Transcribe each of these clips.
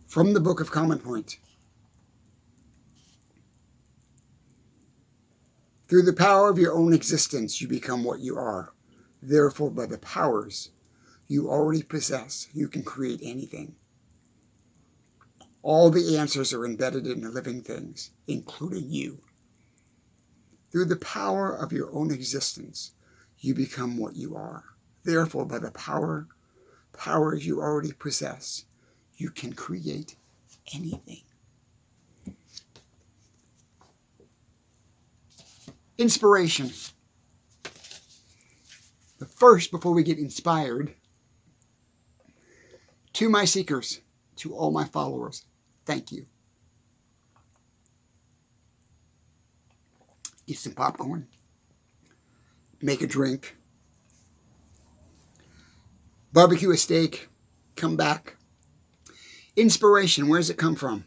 From the Book of Common Point. Through the power of your own existence, you become what you are. Therefore, by the powers you already possess, you can create anything. All the answers are embedded in the living things, including you. Through the power of your own existence, you become what you are. Therefore, by the powers you already possess, you can create anything. Inspiration. But first, before we get inspired, to my seekers, to all my followers, thank you. Eat some popcorn. Make a drink. Barbecue a steak. Come back. Inspiration, where does it come from?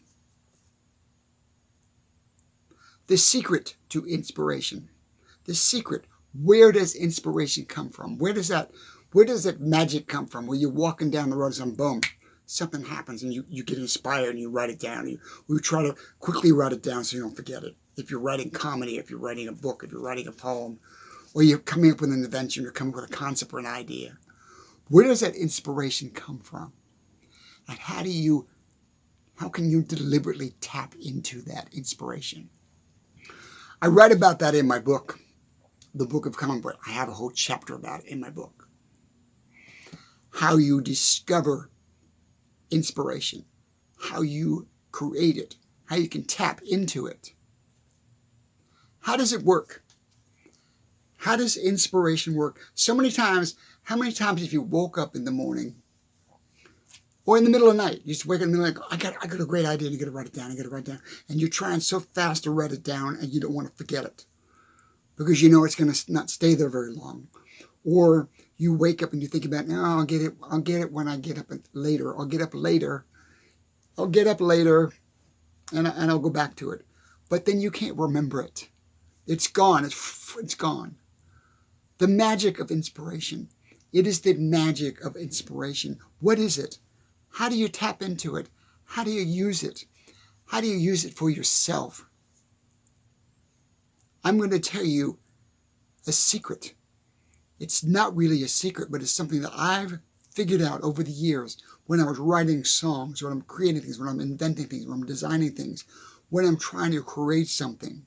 The secret to inspiration. The secret. Where does inspiration come from? Where does that magic come from? Where you're walking down the road and boom, something happens and you get inspired and you write it down. You try to quickly write it down so you don't forget it. If you're writing comedy, if you're writing a book, if you're writing a poem, or you're coming up with an invention, you're coming up with a concept or an idea. Where does that inspiration come from? And how can you deliberately tap into that inspiration? I write about that in my book, The Book of Common Point. I have a whole chapter about it in my book. How you discover inspiration, how you create it, how you can tap into it. How does it work? How does inspiration work? So many times, how many times if you woke up in the morning or in the middle of the night, you just wake up in the middle and go, I got a great idea and you got to write it down, and you're trying so fast to write it down and you don't want to forget it because you know it's going to not stay there very long. Or you wake up and you think about, no, I'll get it when I get up later. I'll get up later and I'll go back to it. But then you can't remember it. It's gone. It's gone. The magic of inspiration. It is the magic of inspiration. What is it? How do you tap into it? How do you use it? How do you use it for yourself? I'm going to tell you a secret. It's not really a secret, but it's something that I've figured out over the years when I was writing songs, when I'm creating things, when I'm inventing things, when I'm designing things, when I'm trying to create something.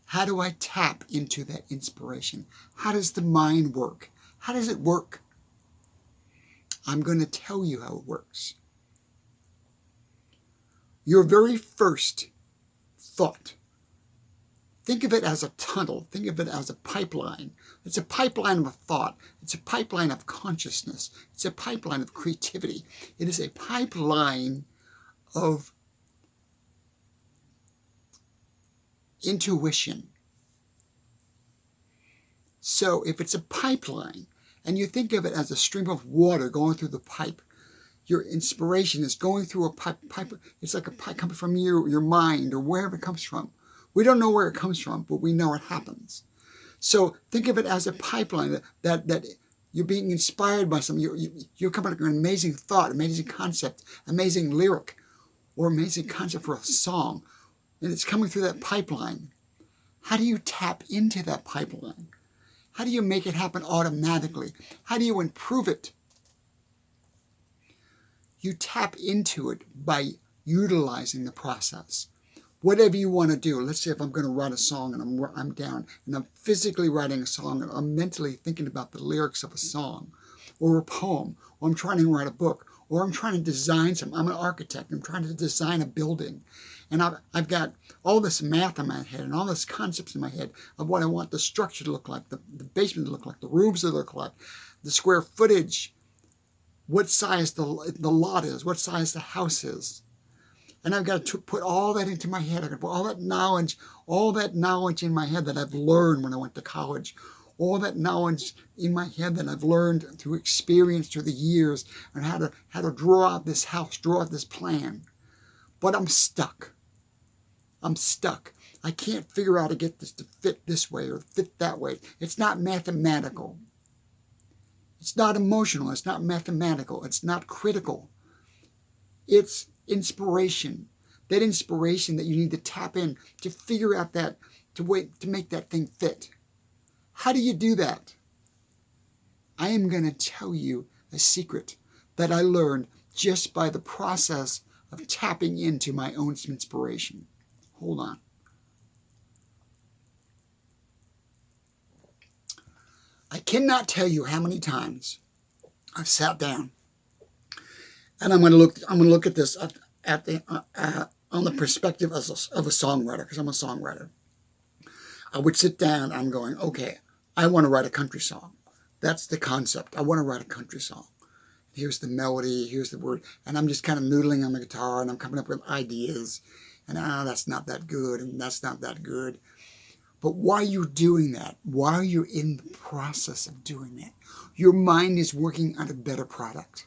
How do I tap into that inspiration? How does the mind work? How does it work? I'm going to tell you how it works. Your very first thought. Think of it as a tunnel. Think of it as a pipeline. It's a pipeline of a thought. It's a pipeline of consciousness. It's a pipeline of creativity. It is a pipeline of intuition. So if it's a pipeline, and you think of it as a stream of water going through the pipe, your inspiration is going through a pipe. It's like a pipe coming from your mind or wherever it comes from. We don't know where it comes from, but we know it happens. So think of it as a pipeline that you're being inspired by something. You're coming up with an amazing thought, amazing concept, amazing lyric, or amazing concept for a song. And it's coming through that pipeline. How do you tap into that pipeline? How do you make it happen automatically? How do you improve it? You tap into it by utilizing the process. Whatever you want to do. Let's say if I'm going to write a song and I'm down and I'm physically writing a song and I'm mentally thinking about the lyrics of a song or a poem, or I'm trying to write a book, or I'm trying to design something. I'm an architect. I'm trying to design a building. And I've got all this math in my head and all this concepts in my head of what I want the structure to look like, the basement to look like, the rooms to look like, the square footage, what size the lot is, what size the house is. And I've got to put all that into my head. I've got to put all that knowledge in my head that I've learned when I went to college, all that knowledge in my head that I've learned through experience through the years, and how to draw out this house, draw out this plan. But I'm stuck. I can't figure out how to get this to fit this way or fit that way. It's not mathematical. It's not emotional. It's not mathematical. It's not critical. It's inspiration. That inspiration that you need to tap in to figure out that, to make that thing fit. How do you do that? I am going to tell you a secret that I learned just by the process of tapping into my own inspiration. Hold on. I cannot tell you how many times I've sat down, and I'm going to look at this on the perspective of a songwriter, because I'm a songwriter. I would sit down, I'm going, okay, I want to write a country song. That's the concept. I want to write a country song. Here's the melody, here's the word, and I'm just kind of noodling on the guitar, and I'm coming up with ideas, and that's not that good, and that's not that good. But while you're doing that, while you're in the process of doing that, your mind is working on a better product.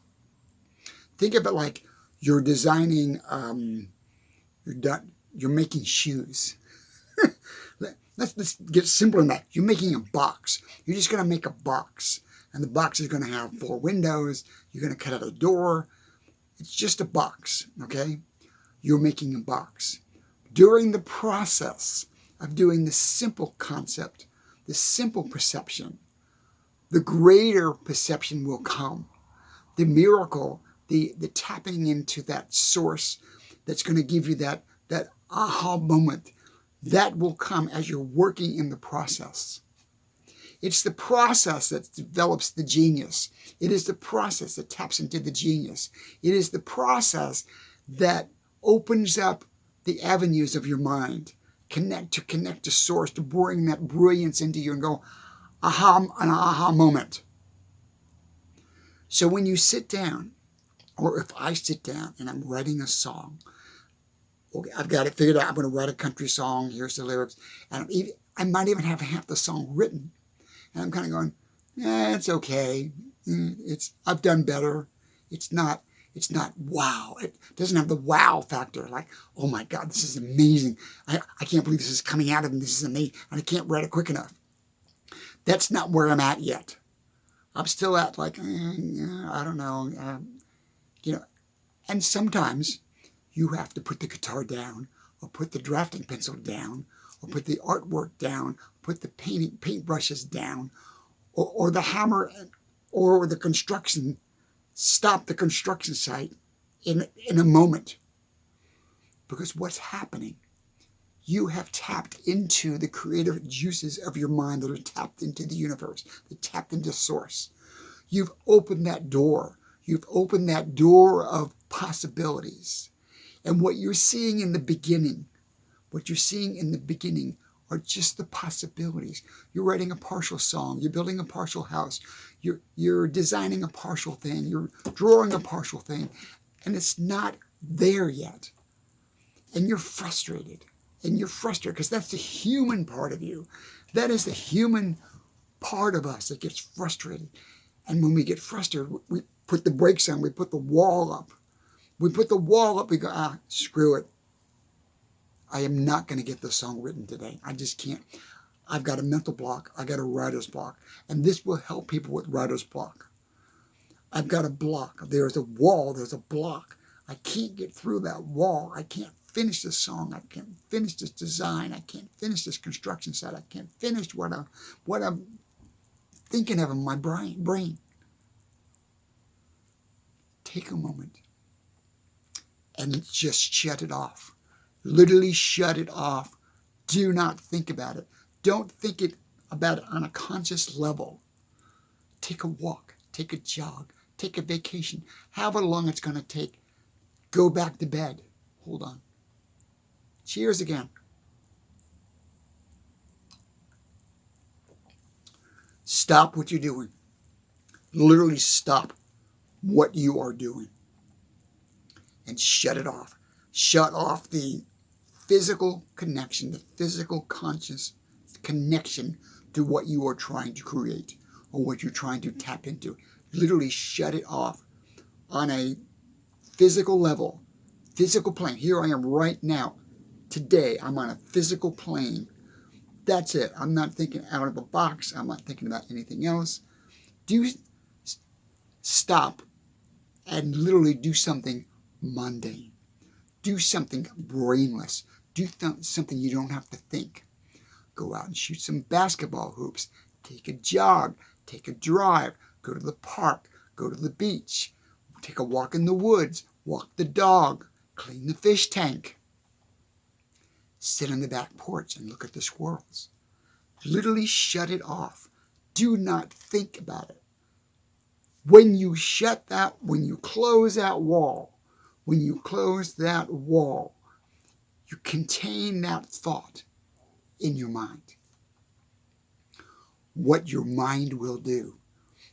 Think of it like you're designing, you're making shoes. Let's get simpler than that. You're making a box. You're just going to make a box. And the box is going to have 4 windows. You're going to cut out a door. It's just a box, okay? You're making a box. During the process of doing this simple concept, this simple perception, the greater perception will come. The miracle, the tapping into that source that's going to give you that aha moment, that will come as you're working in the process. It's the process that develops the genius. It is the process that taps into the genius. It is the process that opens up the avenues of your mind, connect to source, to bring that brilliance into you and go, an aha moment. So when you sit down, or if I sit down and I'm writing a song, okay, I've got it figured out. I'm going to write a country song. Here's the lyrics. And I might even have half the song written. And I'm kind of going, it's okay. I've done better. It's not wow. It doesn't have the wow factor. Like, oh my God, this is amazing. I can't believe this is coming out of me. This is amazing. And I can't write it quick enough. That's not where I'm at yet. I'm still at like, I don't know. And sometimes you have to put the guitar down, or put the drafting pencil down, or put the artwork down, put the paintbrushes down, or the hammer, or the construction, stop the construction site in a moment. Because what's happening? You have tapped into the creative juices of your mind that are tapped into the universe, that tapped into source. You've opened that door. You've opened that door of possibilities. And what you're seeing in the beginning, are just the possibilities. You're writing a partial song. You're building a partial house. You're designing a partial thing. You're drawing a partial thing. And it's not there yet. And you're frustrated. Because that's the human part of you. That is the human part of us that gets frustrated. And when we get frustrated, we put the brakes on. We put the wall up. We go, screw it. I am not going to get this song written today. I just can't. I've got a mental block. I got a writer's block. And this will help people with writer's block. I've got a block. There's a wall. There's a block. I can't get through that wall. I can't finish this song. I can't finish this design. I can't finish this construction site. I can't finish what I'm thinking of in my brain. Take a moment and just shut it off. Literally shut it off. Do not think about it. Don't think about it on a conscious level. Take a walk. Take a jog. Take a vacation. However long it's going to take. Go back to bed. Hold on. Cheers again. Stop what you're doing. Literally stop what you are doing. And shut it off. Shut off the physical connection, the physical conscious connection to what you are trying to create or what you're trying to tap into. Literally shut it off on a physical level, physical plane. Here I am right now. Today, I'm on a physical plane. That's it. I'm not thinking out of the box. I'm not thinking about anything else. Stop and literally do something mundane. Do something brainless. Do something you don't have to think. Go out and shoot some basketball hoops. Take a jog. Take a drive. Go to the park. Go to the beach. Take a walk in the woods. Walk the dog. Clean the fish tank. Sit on the back porch and look at the squirrels. Literally shut it off. Do not think about it. When you close that wall, you contain that thought in your mind. What your mind will do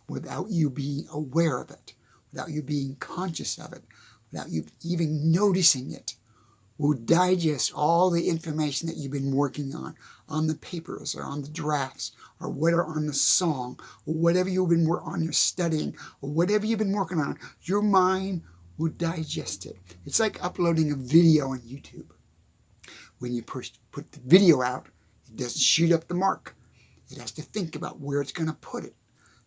without you being aware of it, without you being conscious of it, without you even noticing it, will digest all the information that you've been working on the papers or on the drafts or whatever, on the song or whatever you've been on your studying or whatever you've been working on. Your mind will digest it. It's like uploading a video on YouTube. When you put the video out, it doesn't shoot up the mark. It has to think about where it's going to put it.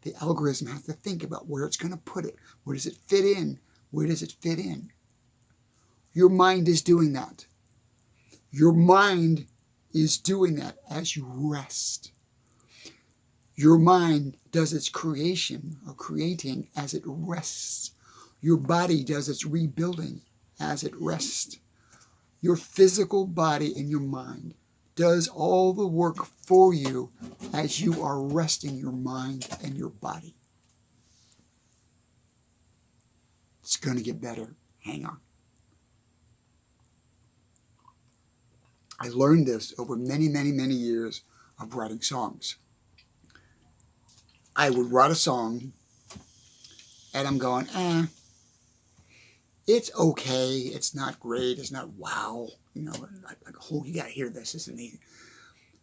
The algorithm has to think about where it's going to put it. Where does it fit in? Where does it fit in? Your mind is doing that. Your mind is doing that as you rest. Your mind does its creation or creating as it rests. Your body does its rebuilding as it rests. Your physical body and your mind does all the work for you as you are resting your mind and your body. It's going to get better. Hang on. I learned this over many, many, many years of writing songs. I would write a song, and I'm going, it's okay. It's not great. It's not wow. You know, like, oh, you got to hear this. This is amazing.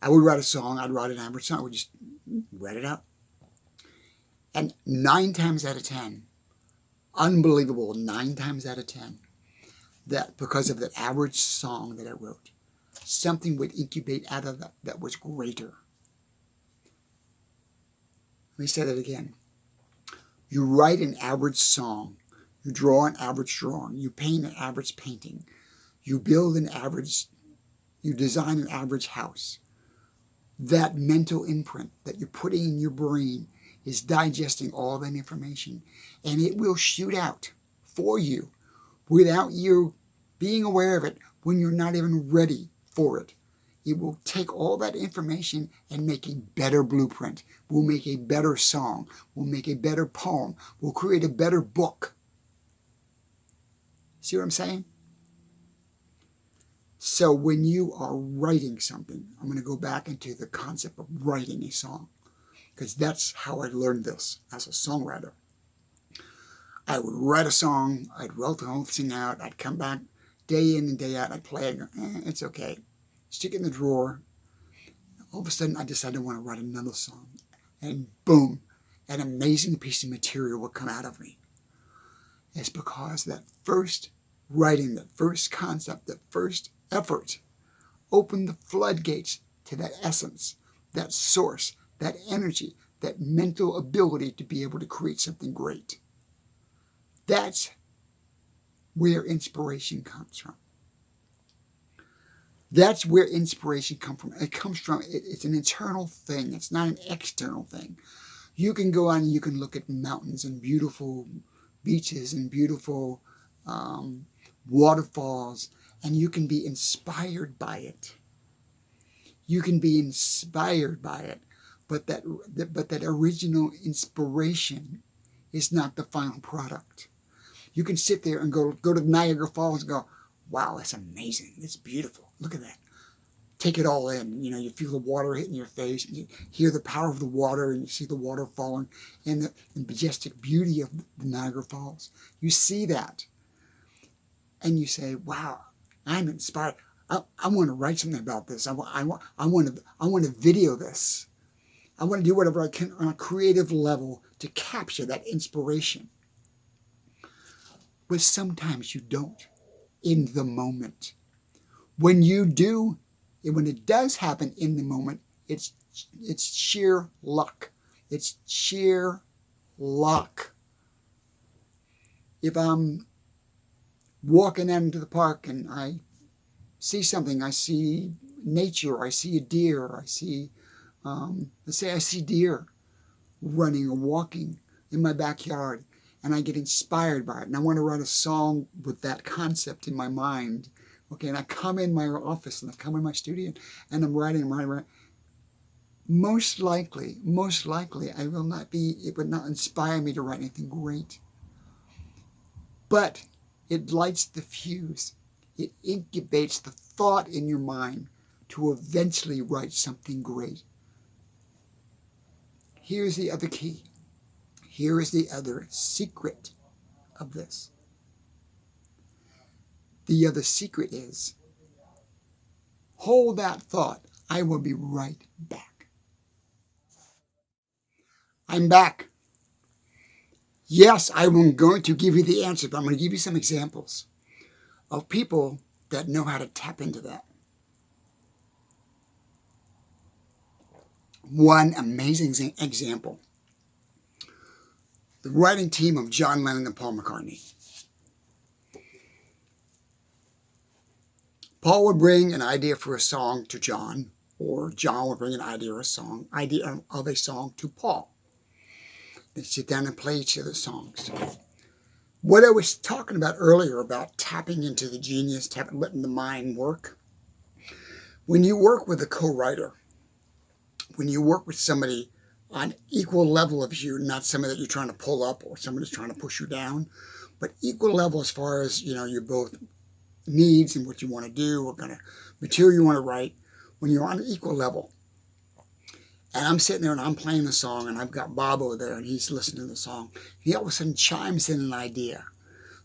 I would write a song. I'd write an average song. I would just write it out. And 9 times out of 10, unbelievable, 9 times out of 10, that because of that average song that I wrote, something would incubate out of that was greater. Let me say that again. You write an average song. You draw an average drawing. You paint an average painting. You design an average house. That mental imprint that you're putting in your brain is digesting all that information, and it will shoot out for you without you being aware of it when you're not even ready for it. It will take all that information and make a better blueprint. We'll make a better song. We'll make a better poem. We'll create a better book. See what I'm saying? So when you are writing something, I'm going to go back into the concept of writing a song, because that's how I learned this as a songwriter. I would write a song, I'd write the whole thing out, I'd come back day in and day out, I'd play it, it's okay. Stick it in the drawer. All of a sudden, I decided I want to write another song. And boom, an amazing piece of material will come out of me. It's because that first writing, that first concept, that first effort opened the floodgates to that essence, that source, that energy, that mental ability to be able to create something great. That's where inspiration comes from. That's where inspiration comes from. It comes from, it's an internal thing. It's not an external thing. You can go out and you can look at mountains and beautiful beaches and beautiful waterfalls, and you can be inspired by it. You can be inspired by it, but that original inspiration is not the final product. You can sit there and go to Niagara Falls and go, wow, that's amazing. That's beautiful. Look at that. Take it all in. You know, you feel the water hitting your face. You hear the power of the water, and you see the water falling, and the majestic beauty of the Niagara Falls. You see that, and you say, wow, I'm inspired. I want to write something about this. I want to video this. I want to do whatever I can on a creative level to capture that inspiration. But sometimes you don't in the moment. When you do, when it does happen in the moment, it's sheer luck. It's sheer luck. If I'm walking out into the park and I see something. I see nature. I see a deer. Let's say I see deer running or walking in my backyard, and I get inspired by it, and I want to write a song with that concept in my mind. Okay, and I come in my office and I come in my studio and I'm writing. Most likely, it would not inspire me to write anything great. But it lights the fuse. It incubates the thought in your mind to eventually write something great. Here's the other key. Here is the other secret of this. The other secret is, hold that thought. I will be right back. I'm back. Yes, I'm going to give you the answer, but I'm going to give you some examples of people that know how to tap into that. One amazing example. The writing team of John Lennon and Paul McCartney. Paul would bring an idea for a song to John, or John would bring an idea of a song to Paul. They sit down and play each other's songs. What I was talking about earlier about tapping into the genius, letting the mind work. When you work with a co-writer, when you work with somebody on equal level of you, not somebody that you're trying to pull up or somebody that's trying to push you down, but equal level as far as, your both needs and what you want to do, what kind of material you want to write, when you're on an equal level. And I'm sitting there and I'm playing the song and I've got Bob over there and he's listening to the song. He all of a sudden chimes in an idea,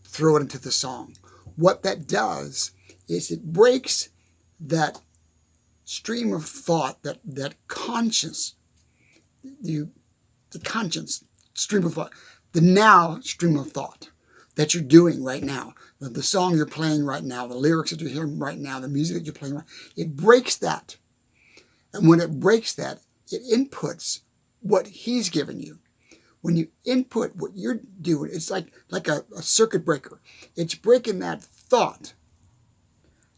throw it into the song. What that does is it breaks that stream of thought, that conscious, the conscious stream of thought, the now stream of thought that you're doing right now, the song you're playing right now, the lyrics that you're hearing right now, the music that you're playing right now, it breaks that. And when it breaks that, it inputs what he's given you. When you input what you're doing, it's like a circuit breaker. It's breaking that thought.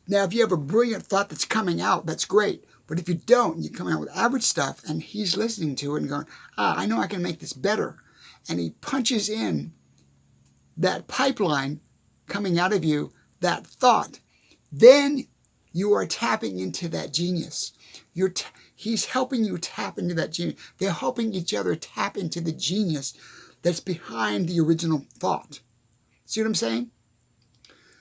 Now, if you have a brilliant thought that's coming out, that's great. But if you don't, you come out with average stuff, and he's listening to it and going, I know I can make this better. And he punches in that pipeline coming out of you, that thought. Then you are tapping into that genius. He's helping you tap into that genius. They're helping each other tap into the genius that's behind the original thought. See what I'm saying?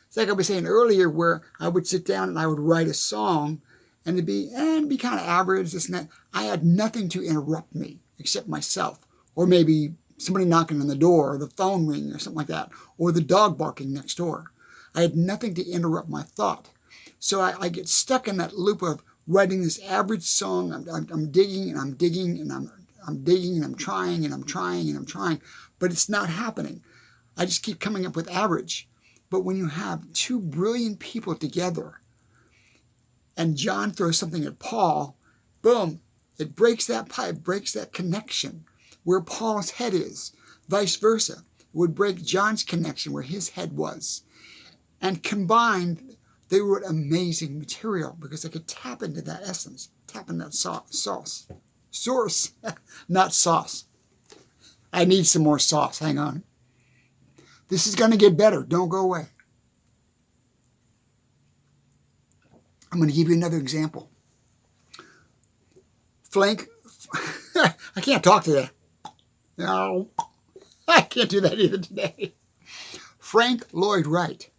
It's like I was saying earlier, where I would sit down and I would write a song, and it'd be kind of average, this and that. I had nothing to interrupt me except myself, or maybe somebody knocking on the door, or the phone ringing, or something like that, or the dog barking next door. I had nothing to interrupt my thought. So I get stuck in that loop of writing this average song. I'm digging and I'm digging and I'm digging and I'm trying and I'm trying and I'm trying, but it's not happening. I just keep coming up with average. But when you have two brilliant people together and John throws something at Paul, boom, it breaks that pipe, breaks that connection where Paul's head is. Vice versa. It would break John's connection where his head was. And combined, they wrote amazing material because they could tap into that essence, tap into that source, not sauce. I need some more sauce. Hang on. This is going to get better. Don't go away. I'm going to give you another example. Frank, I can't talk today. No, I can't do that either today. Frank Lloyd Wright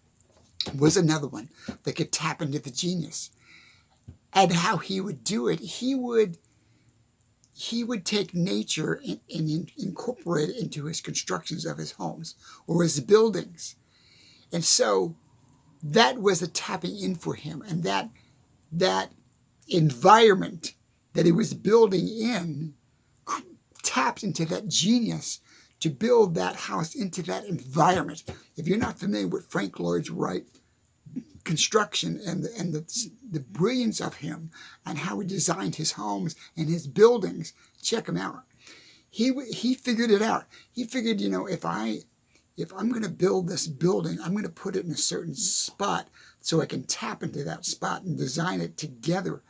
was another one that could tap into the genius. And how he would do it, he would take nature and incorporate it into his constructions of his homes or his buildings. And so that was a tapping in for him. And that environment that he was building in tapped into that genius to build that house into that environment. If you're not familiar with Frank Lloyd Wright construction and the brilliance of him and how he designed his homes and his buildings, check him out. He figured it out. He figured, if if I'm going to build this building, I'm going to put it in a certain spot so I can tap into that spot and design it together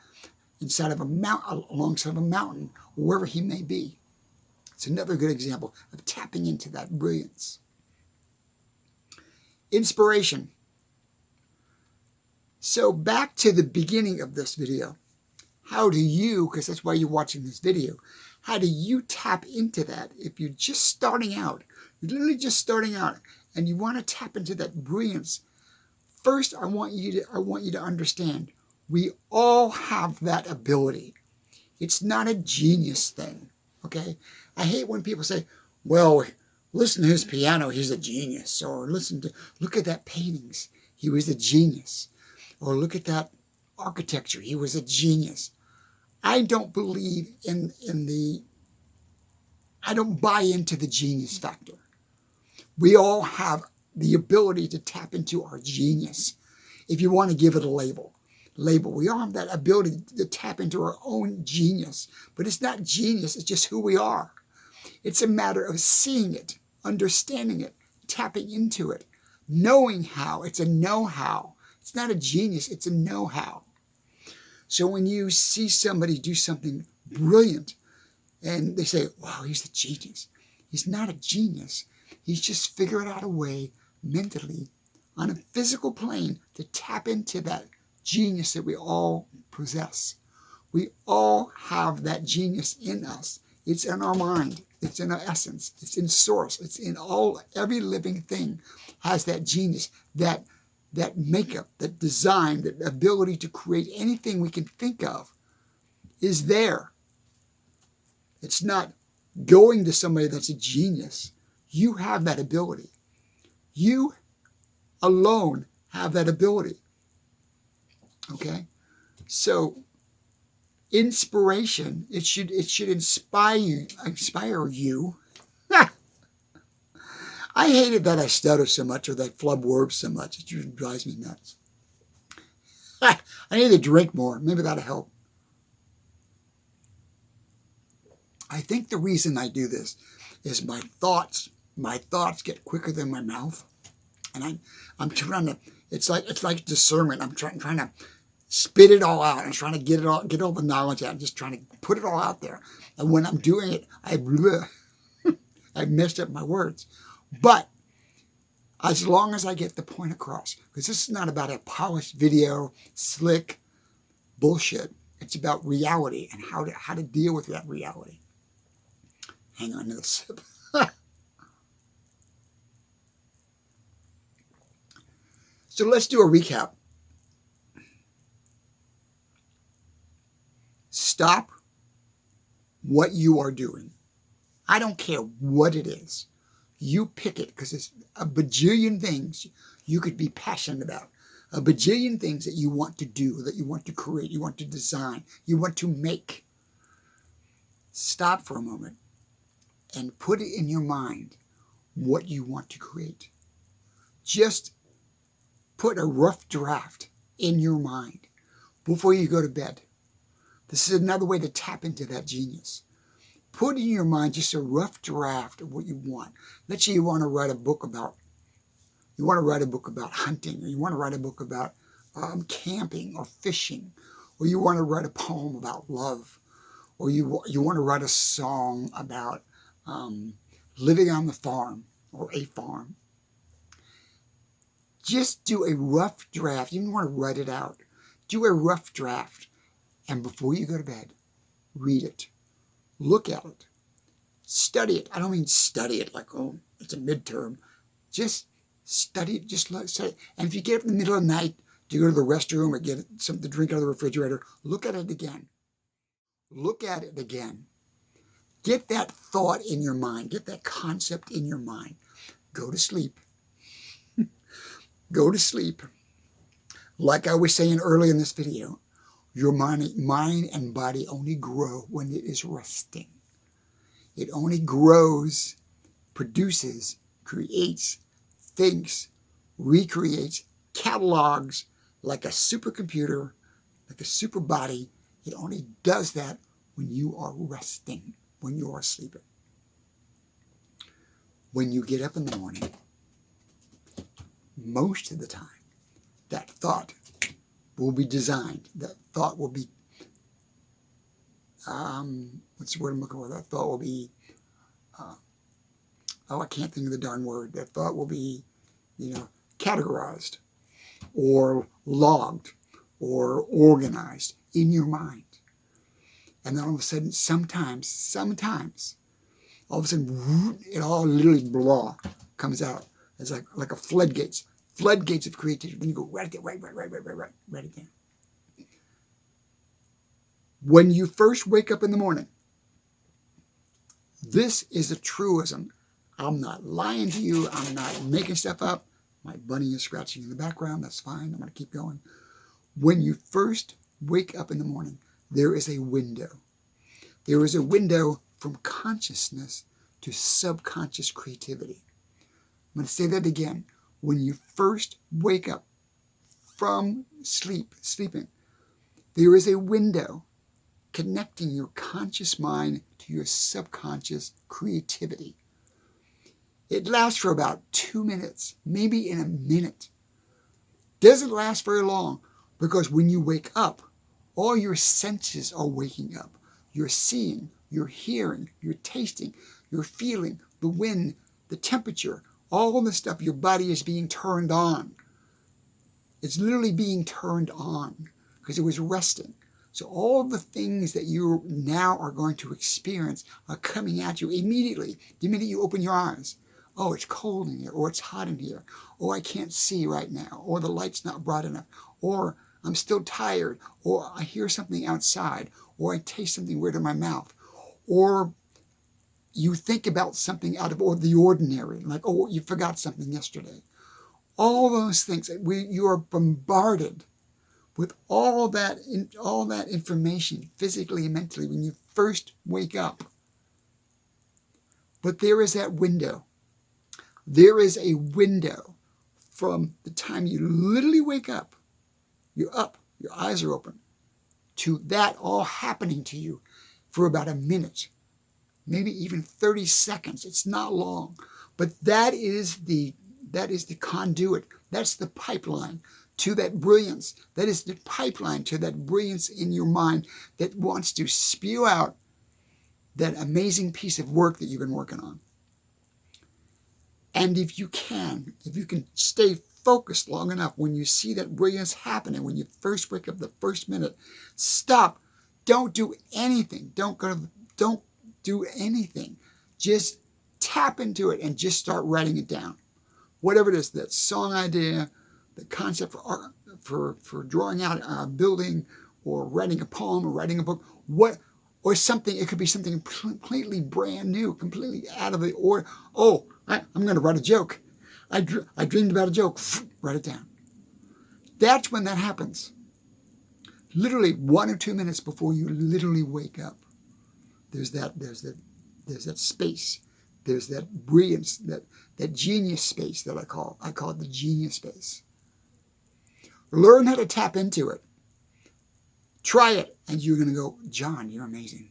inside of a mountain, alongside of a mountain, wherever he may be. It's another good example of tapping into that brilliance. Inspiration. So back to the beginning of this video. How do you, because that's why you're watching this video, how do you tap into that if you're just starting out? You're literally just starting out and you want to tap into that brilliance. First, I want you to understand we all have that ability. It's not a genius thing, okay? I hate when people say, well, listen to his piano, he's a genius. Or look at that paintings, he was a genius. Or look at that architecture, he was a genius. I don't believe I don't buy into the genius factor. We all have the ability to tap into our genius. If you want to give it a label. We all have that ability to tap into our own genius. But it's not genius, it's just who we are. It's a matter of seeing it, understanding it, tapping into it, knowing how. It's a know-how. It's not a genius, it's a know-how. So when you see somebody do something brilliant and they say, wow, he's a genius. He's not a genius. He's just figured out a way mentally on a physical plane to tap into that genius that we all possess. We all have that genius in us. It's in our mind. It's in our essence. It's in source. It's in every living thing has that genius, that makeup, that design, that ability to create anything we can think of is there. It's not going to somebody that's a genius. You have that ability. You alone have that ability. Okay? So inspiration, it should inspire you. I hated that I stutter so much or that I flub words so much. It just drives me nuts. I need to drink more. Maybe that'll help. I think the reason I do this is my thoughts get quicker than my mouth. And I'm trying to, it's like discernment. I'm trying to spit it all out. I'm trying to get all the knowledge out. I'm just trying to put it all out there. And when I'm doing it, I've messed up my words. But as long as I get the point across, because this is not about a polished video, slick bullshit. It's about reality and how to deal with that reality. Hang on to the sip. So let's do a recap. Stop what you are doing. I don't care what it is. You pick it because it's a bajillion things you could be passionate about. A bajillion things that you want to do, that you want to create, you want to design, you want to make. Stop for a moment and put it in your mind what you want to create. Just put a rough draft in your mind before you go to bed. This is another way to tap into that genius. Put in your mind just a rough draft of what you want. Let's say you want to write a book about hunting, or you want to write a book about camping or fishing, or you want to write a poem about love, or you want to write a song about living on the farm or a farm. Just do a rough draft. You don't want to write it out. Do a rough draft. And before you go to bed, read it. Look at it. Study it. I don't mean study it like, oh, it's a midterm. Just study it. Just study it. And if you get up in the middle of the night to go to the restroom or get something to drink out of the refrigerator, look at it again. Look at it again. Get that thought in your mind. Get that concept in your mind. Go to sleep. Go to sleep. Like I was saying earlier in this video, your mind and body only grow when it is resting. It only grows, produces, creates, thinks, recreates, catalogs like a supercomputer, like a super body. It only does that when you are resting, when you are sleeping. When you get up in the morning, most of the time, that thought will be designed. That thought will be, what's the word I'm looking for? That thought will be, I can't think of the darn word. That thought will be, categorized or logged or organized in your mind. And then all of a sudden, sometimes, all of a sudden, it all literally comes out. It's like a floodgates of creativity. Then you go, write it down. When you first wake up in the morning, this is a truism. I'm not lying to you. I'm not making stuff up. My bunny is scratching in the background. That's fine. I'm going to keep going. When you first wake up in the morning, there is a window. There is a window from consciousness to subconscious creativity. I'm going to say that again. When you first wake up from sleeping, there is a window connecting your conscious mind to your subconscious creativity. It lasts for about 2 minutes, maybe in a minute. Doesn't last very long, because when you wake up, all your senses are waking up. You're seeing, you're hearing, you're tasting, you're feeling the wind, the temperature, all the stuff. Your body is being turned on. It's literally being turned on because it was resting. So all the things that you now are going to experience are coming at you immediately. The minute you open your eyes. Oh, it's cold in here, or it's hot in here, or I can't see right now, or the light's not bright enough, or I'm still tired, or I hear something outside, or I taste something weird in my mouth, or you think about something out of the ordinary, like, oh, you forgot something yesterday. All those things, you are bombarded with all that information, physically and mentally, when you first wake up. But there is that window. There is a window from the time you literally wake up, you're up, your eyes are open, to that all happening to you for about a minute, maybe even 30 seconds. It's not long, but that is the conduit. That's the pipeline to that brilliance. That is the pipeline to that brilliance in your mind that wants to spew out that amazing piece of work that you've been working on. And if you can stay focused long enough, when you see that brilliance happening, when you first wake up the first minute, stop. Don't do anything. Don't do anything. Just tap into it and just start writing it down. Whatever it is, that song idea, the concept for art, for drawing out a building, or writing a poem, or writing a book, or something. It could be something completely brand new, completely out of the order. Oh, I'm going to write a joke. I dreamed about a joke. Write it down. That's when that happens. Literally 1 or 2 minutes before you literally wake up. There's that space. There's that brilliance, that genius space that I call it the genius space. Learn how to tap into it. Try it, and you're going to go, John, you're amazing.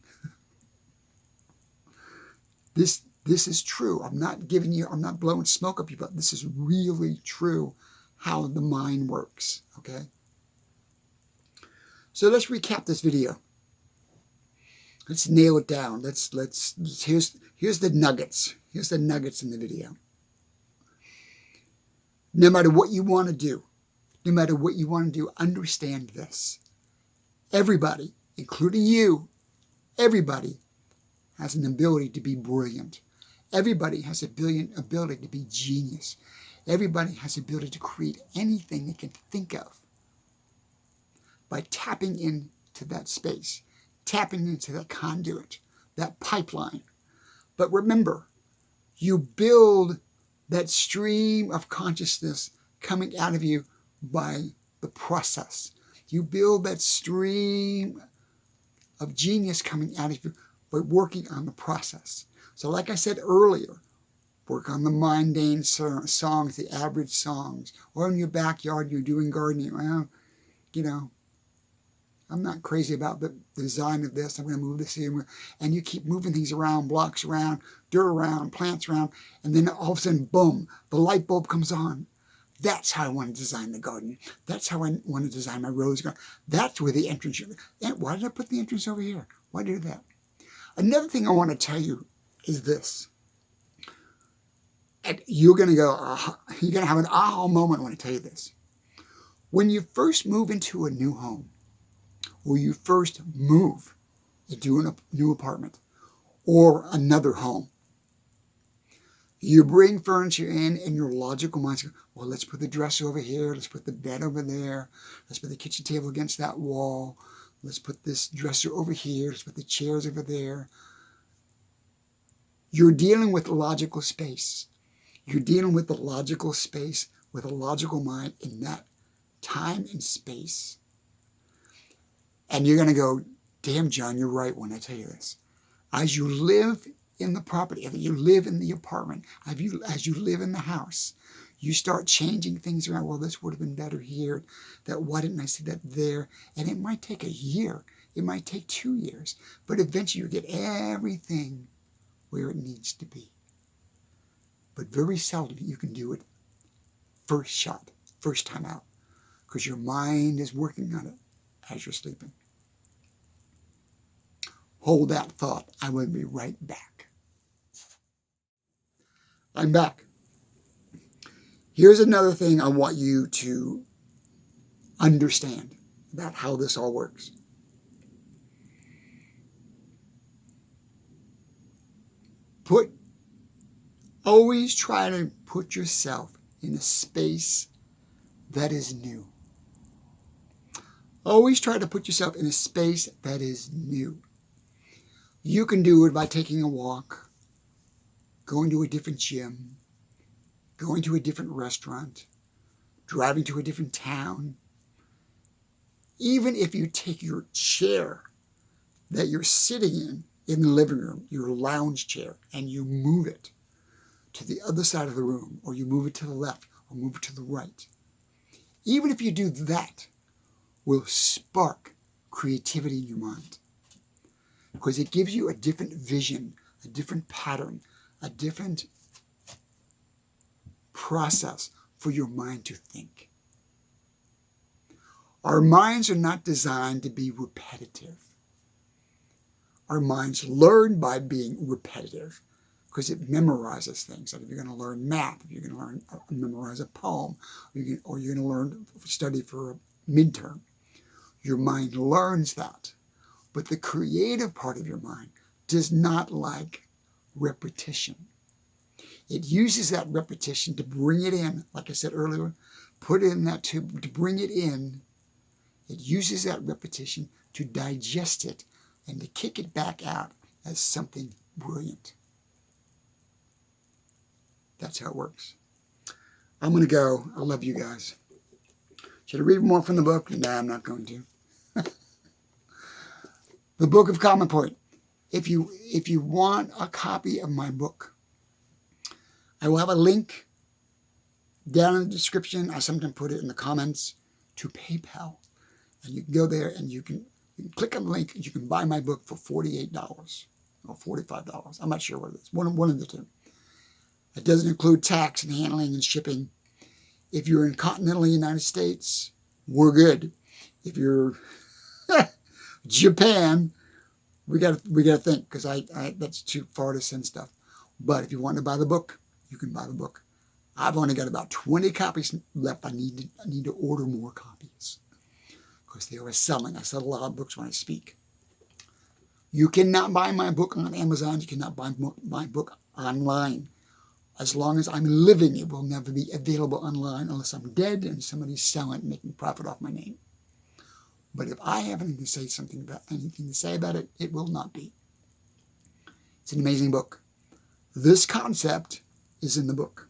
This is true. I'm not blowing smoke up your butt. This is really true how the mind works, okay? So let's recap this video. Let's nail it down. Here's the nuggets. Here's the nuggets in the video. No matter what you want to do, understand this. Everybody, including you, everybody has an ability to be brilliant. Everybody has an ability to be genius. Everybody has the ability to create anything they can think of by tapping into that space, tapping into that conduit, that pipeline. But remember, you build that stream of consciousness coming out of you by the process. You build that stream of genius coming out of you by working on the process. So like I said earlier, work on the mundane songs, the average songs, or in your backyard you're doing gardening. Well, I'm not crazy about the design of this. I'm going to move this here. And you keep moving things around, blocks around, dirt around, plants around, and then all of a sudden, boom, the light bulb comes on. That's how I want to design the garden. That's how I want to design my rose garden. That's where the entrance is. And why did I put the entrance over here? Why do that? Another thing I want to tell you is this. And you're going to go, you're going to have an aha moment when I tell you this. When you first move into a new home, or you first move into a new apartment, or another home, you bring furniture in and your logical mind says, well, let's put the dresser over here. Let's put the bed over there. Let's put the kitchen table against that wall. Let's put this dresser over here. Let's put the chairs over there. You're dealing with logical space. You're dealing with the logical space with a logical mind in that time and space. And you're going to go, damn, John, you're right when I tell you this. As you live in the property, as you live in the apartment, as you live in the house, you start changing things around. Well, this would have been better here. Why didn't I see that there? And it might take a year. It might take 2 years. But eventually you get everything where it needs to be. But very seldom you can do it first shot, first time out, because your mind is working on it as you're sleeping. Hold that thought. I will be right back. I'm back. Here's another thing I want you to understand about how this all works. Always try to put yourself in a space that is new. Always try to put yourself in a space that is new. You can do it by taking a walk, going to a different gym, going to a different restaurant, driving to a different town. Even if you take your chair that you're sitting in the living room, your lounge chair, and you move it to the other side of the room, or you move it to the left, or move it to the right. Even if you do that, will spark creativity in your mind. Because it gives you a different vision, a different pattern, a different process for your mind to think. Our minds are not designed to be repetitive. Our minds learn by being repetitive because it memorizes things. Like if you're going to learn math, if you're going to learn memorize a poem, or you're going to learn study for a midterm, your mind learns that. But the creative part of your mind does not like repetition. It uses that repetition to bring it in, like I said earlier, put it in that tube, to bring it in. It uses that repetition to digest it and to kick it back out as something brilliant. That's how it works. I'm going to go. I love you guys. Should I read more from the book? No, I'm not going to. The Book of Common Point. If you want a copy of my book, I will have a link down in the description. I sometimes put it in the comments to PayPal. And you can go there and you can click on the link and you can buy my book for $48 or $45. I'm not sure what it is. One of the two. It doesn't include tax and handling and shipping. If you're in continental United States, we're good. If you're Japan, we got to think, because I that's too far to send stuff. But if you want to buy the book, you can buy the book. I've only got about 20 copies left. I need to order more copies because they are selling. I sell a lot of books when I speak. You cannot buy my book on Amazon. You cannot buy my book online. As long as I'm living, it will never be available online unless I'm dead and somebody's selling it and making profit off my name. But if I have anything to say about it, it will not be. It's an amazing book. This concept is in the book.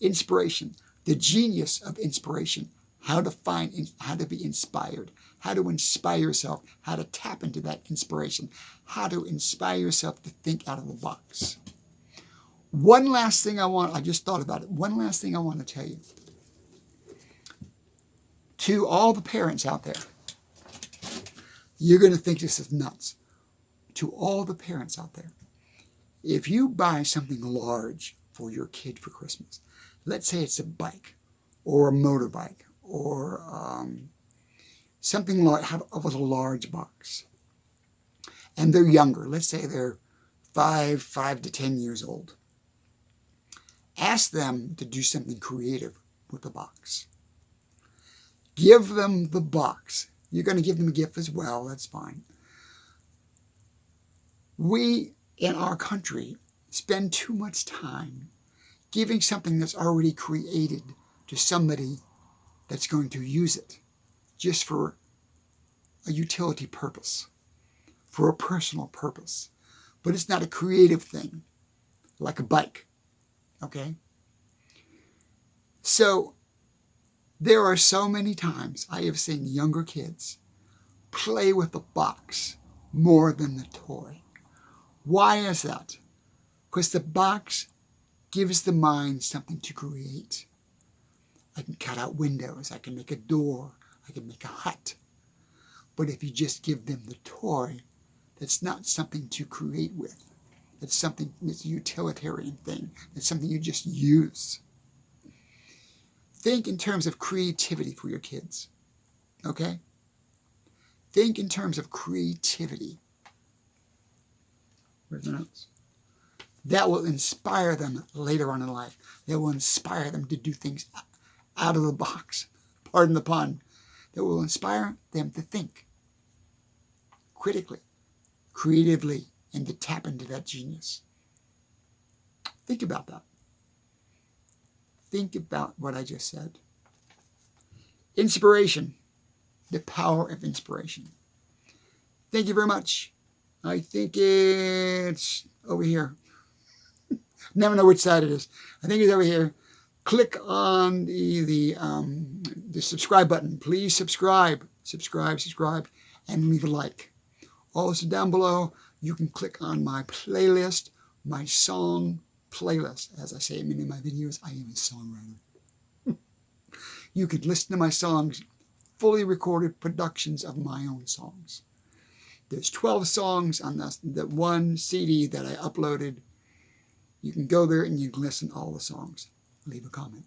Inspiration, the genius of inspiration, how to be inspired, how to inspire yourself, how to tap into that inspiration, how to inspire yourself to think out of the box. One last thing I just thought about it. One last thing I want to tell you. To all the parents out there, you're going to think this is nuts. To all the parents out there, if you buy something large for your kid for Christmas, Let's say it's a bike or a motorbike or something like with a large box. And they're younger. Let's say they're 5 to 10 years old. Ask them to do something creative with the box. Give them the box. You're going to give them a gift as well. That's fine. We, in our country, spend too much time giving something that's already created to somebody that's going to use it just for a utility purpose, for a personal purpose. But it's not a creative thing, like a bike, okay? So there are so many times I have seen younger kids play with the box more than the toy. Why is that? Because the box gives the mind something to create. I can cut out windows, I can make a door, I can make a hut. But if you just give them the toy, that's not something to create with. It's something that's a utilitarian thing. It's something you just use. Think in terms of creativity for your kids, okay? Think in terms of creativity. Where's my notes? That will inspire them later on in life. That will inspire them to do things out of the box. Pardon the pun. That will inspire them to think critically, creatively, and to tap into that genius. Think about that. Think about what I just said. Inspiration. The power of inspiration. Thank you very much. I think it's over here. Never know which side it is. I think it's over here. Click on the subscribe button. Please subscribe, and leave a like. Also down below, you can click on my playlist, my song playlist. As I say in many of my videos, I am a songwriter. You could listen to my songs, fully recorded productions of my own songs. There's 12 songs on the one CD that I uploaded. You can go there and you can listen to all the songs. Leave a comment.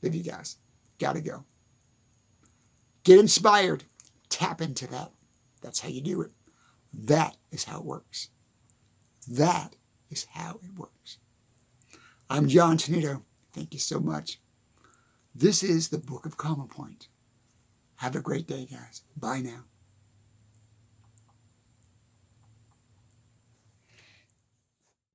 Love you guys. Gotta go. Get inspired. Tap into that. That's how you do it. That is how it works. That is how it works. I'm John Tenuto. Thank you so much. This is the Book of Common Point. Have a great day, guys. Bye now.